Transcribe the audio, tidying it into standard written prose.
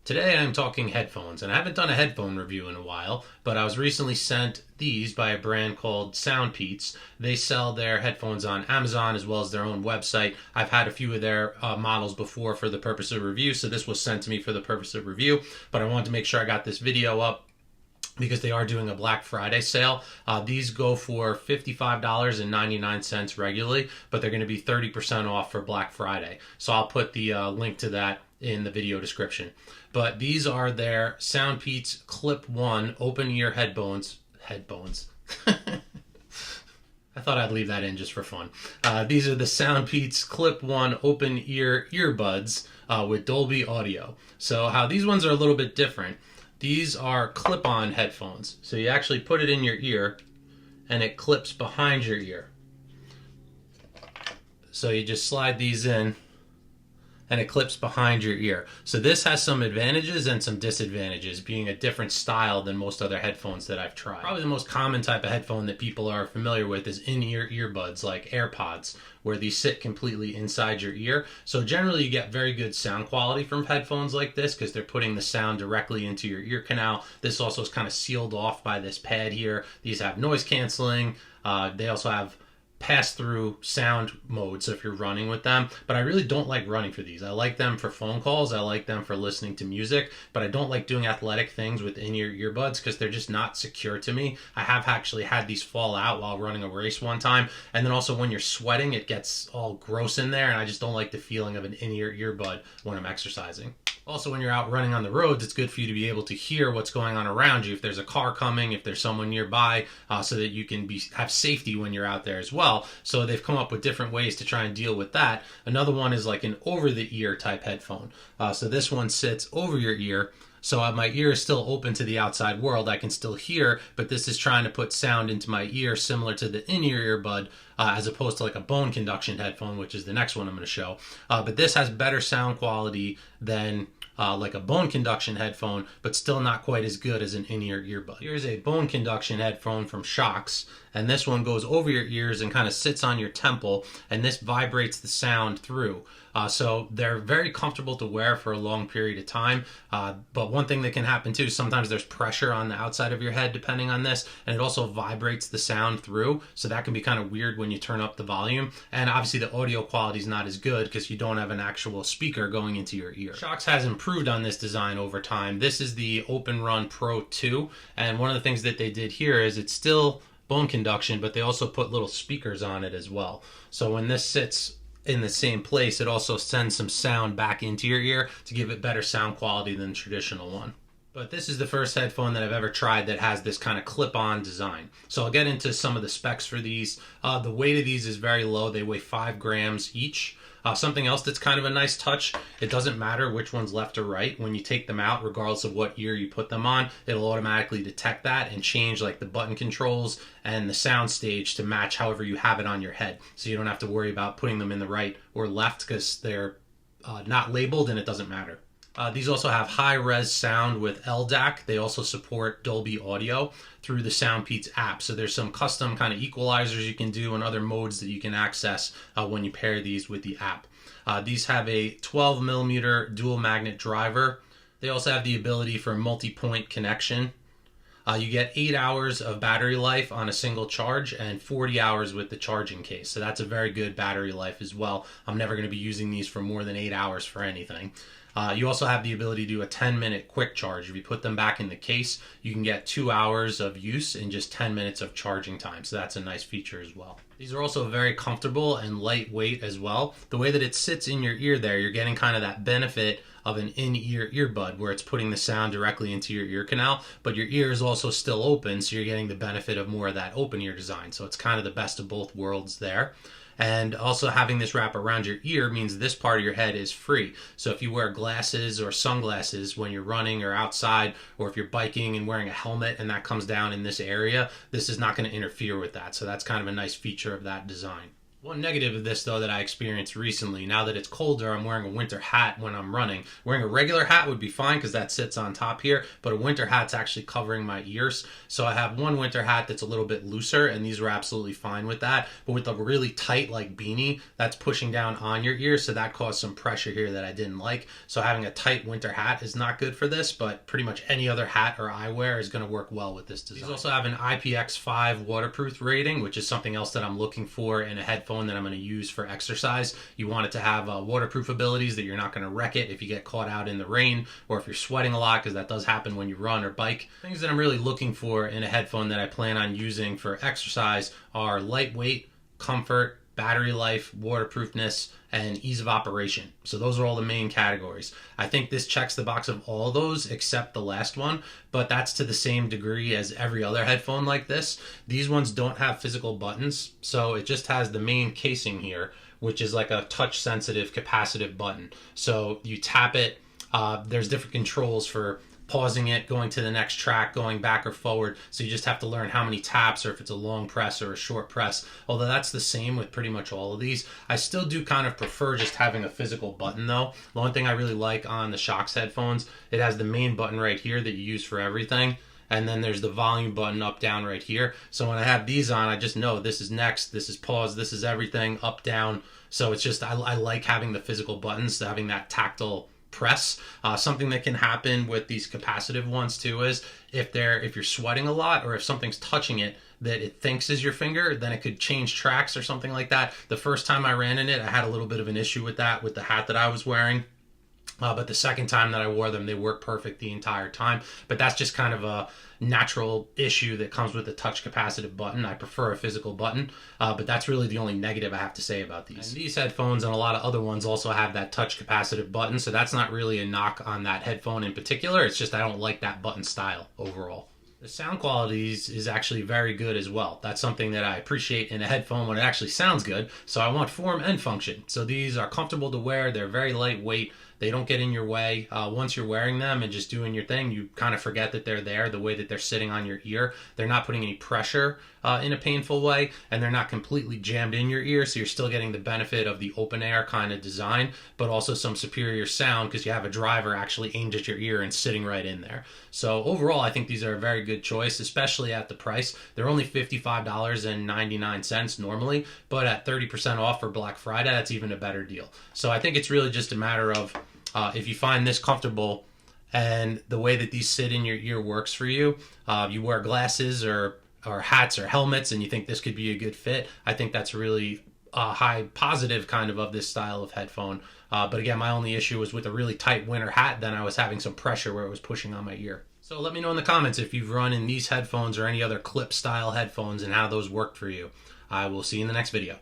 Today I'm talking headphones, and I haven't done a headphone review in a while, but I was recently sent these by a brand called Soundpeats. They sell their headphones on Amazon as well as their own website. I've had a few of their models before for the purpose of review, so this was sent to me for the purpose of review, but I wanted to make sure I got this video up because they are doing a Black Friday sale. These go for $55.99 regularly, but they're going to be 30% off for Black Friday. So I'll put the link to that in the video description. But these are their Soundpeats Clip 1 open ear headphones. I thought I'd leave that in just for fun. These are the Soundpeats Clip 1 open ear earbuds with Dolby audio. So how these ones are a little bit different. These are clip-on headphones. So you actually put it in your ear and it clips behind your ear. So you just slide these in and it clips behind your ear. So this has some advantages and some disadvantages, being a different style than most other headphones that I've tried. Probably the most common type of headphone that people are familiar with is in-ear earbuds like AirPods, where these sit completely inside your ear. So generally you get very good sound quality from headphones like this because they're putting the sound directly into your ear canal. This also is kind of sealed off by this pad here. These have noise canceling. They also have pass-through sound mode, so if you're running with them. But I really don't like running for these. I like them for phone calls, I like them for listening to music, but I don't like doing athletic things with in-ear earbuds because they're just not secure to me. I have actually had these fall out while running a race one time, and then also when you're sweating it gets all gross in there, and I just don't like the feeling of an in-ear earbud when I'm exercising. Also, when you're out running on the roads, it's good for you to be able to hear what's going on around you. If there's a car coming, if there's someone nearby, so that you can have safety when you're out there as well. So they've come up with different ways to try and deal with that. Another one is like an over-the-ear type headphone. So this one sits over your ear. So my ear is still open to the outside world. I can still hear, but this is trying to put sound into my ear similar to the in-ear earbud, as opposed to like a bone conduction headphone, which is the next one I'm going to show. But this has better sound quality than like a bone conduction headphone, but still not quite as good as an in-ear earbud. Here's a bone conduction headphone from Shocks, and this one goes over your ears and kind of sits on your temple, and this vibrates the sound through. So they're very comfortable to wear for a long period of time. But one thing that can happen too, sometimes there's pressure on the outside of your head depending on this, and it also vibrates the sound through. So that can be kind of weird when you turn up the volume. And obviously the audio quality is not as good because you don't have an actual speaker going into your ear. Shocks has improved on this design over time. This is the Open Run Pro 2. And one of the things that they did here is it's still bone conduction, but they also put little speakers on it as well. So when this sits in the same place, it also sends some sound back into your ear to give it better sound quality than the traditional one. But this is the first headphone that I've ever tried that has this kind of clip-on design. So I'll get into some of the specs for these. The weight of these is very low. They weigh 5 grams each. Something else that's kind of a nice touch, it doesn't matter which one's left or right. When you take them out, regardless of what ear you put them on, it'll automatically detect that and change like the button controls and the sound stage to match however you have it on your head. So you don't have to worry about putting them in the right or left because they're not labeled and it doesn't matter. These also have high-res sound with LDAC. They also support Dolby Audio through the Soundpeats app. So there's some custom kind of equalizers you can do and other modes that you can access when you pair these with the app. These have a 12mm dual magnet driver. They also have the ability for multi-point connection. You get 8 hours of battery life on a single charge and 40 hours with the charging case. So that's a very good battery life as well. I'm never going to be using these for more than 8 hours for anything. You also have the ability to do a 10-minute quick charge. If you put them back in the case, you can get 2 hours of use in just 10 minutes of charging time. So that's a nice feature as well. These are also very comfortable and lightweight as well. The way that it sits in your ear there, you're getting kind of that benefit of an in-ear earbud where it's putting the sound directly into your ear canal, but your ear is also still open, so you're getting the benefit of more of that open ear design. So it's kind of the best of both worlds there. And also having this wrap around your ear means this part of your head is free. So if you wear glasses or sunglasses when you're running or outside, or if you're biking and wearing a helmet and that comes down in this area, this is not going to interfere with that. So that's kind of a nice feature of that design. One negative of this, though, that I experienced recently, now that it's colder, I'm wearing a winter hat when I'm running. Wearing a regular hat would be fine because that sits on top here, but a winter hat's actually covering my ears. So I have one winter hat that's a little bit looser, and these were absolutely fine with that. But with a really tight, like, beanie, that's pushing down on your ears, so that caused some pressure here that I didn't like. So having a tight winter hat is not good for this, but pretty much any other hat or eyewear is going to work well with this design. These also have an IPX5 waterproof rating, which is something else that I'm looking for in a headphone that I'm going to use for exercise. You want it to have waterproof abilities, that you're not going to wreck it if you get caught out in the rain or if you're sweating a lot, because that does happen when you run or bike. Things that I'm really looking for in a headphone that I plan on using for exercise are lightweight, comfort, battery life, waterproofness, and ease of operation. So those are all the main categories. I think this checks the box of all those except the last one, but that's to the same degree as every other headphone like this. These ones don't have physical buttons, so it just has the main casing here, which is like a touch sensitive capacitive button. So you tap it, there's different controls for pausing it, going to the next track, going back or forward. So you just have to learn how many taps, or if it's a long press or a short press. Although that's the same with pretty much all of these. I still do kind of prefer just having a physical button though. The one thing I really like on the Shox headphones, it has the main button right here that you use for everything. And then there's the volume button up, down right here. So when I have these on, I just know this is next, this is pause, this is everything, up, down. So it's just, I like having the physical buttons, having that tactile press. Something that can happen with these capacitive ones too is if you're sweating a lot, or if something's touching it that it thinks is your finger, then it could change tracks or something like that. The first time I ran in it, I had a little bit of an issue with that with the hat that I was wearing. But the second time that I wore them, they worked perfect the entire time. But that's just kind of a natural issue that comes with a touch capacitive button. I prefer a physical button, but that's really the only negative I have to say about these. And these headphones and a lot of other ones also have that touch capacitive button, so that's not really a knock on that headphone in particular. It's just I don't like that button style overall. The sound quality is actually very good as well. That's something that I appreciate in a headphone, when it actually sounds good. So I want form and function. So these are comfortable to wear. They're very lightweight. They don't get in your way. Once you're wearing them and just doing your thing, you kind of forget that they're there, the way that they're sitting on your ear. They're not putting any pressure in a painful way, and they're not completely jammed in your ear, so you're still getting the benefit of the open air kind of design, but also some superior sound because you have a driver actually aimed at your ear and sitting right in there. So overall, I think these are a very good choice, especially at the price. They're only $55.99 normally, but at 30% off for Black Friday, that's even a better deal. So I think it's really just a matter of if you find this comfortable and the way that these sit in your ear works for you, you wear glasses or hats or helmets and you think this could be a good fit, I think that's really a high positive kind of this style of headphone. But again, my only issue was with a really tight winter hat, then I was having some pressure where it was pushing on my ear. So let me know in the comments if you've run in these headphones or any other clip style headphones and how those worked for you. I will see you in the next video.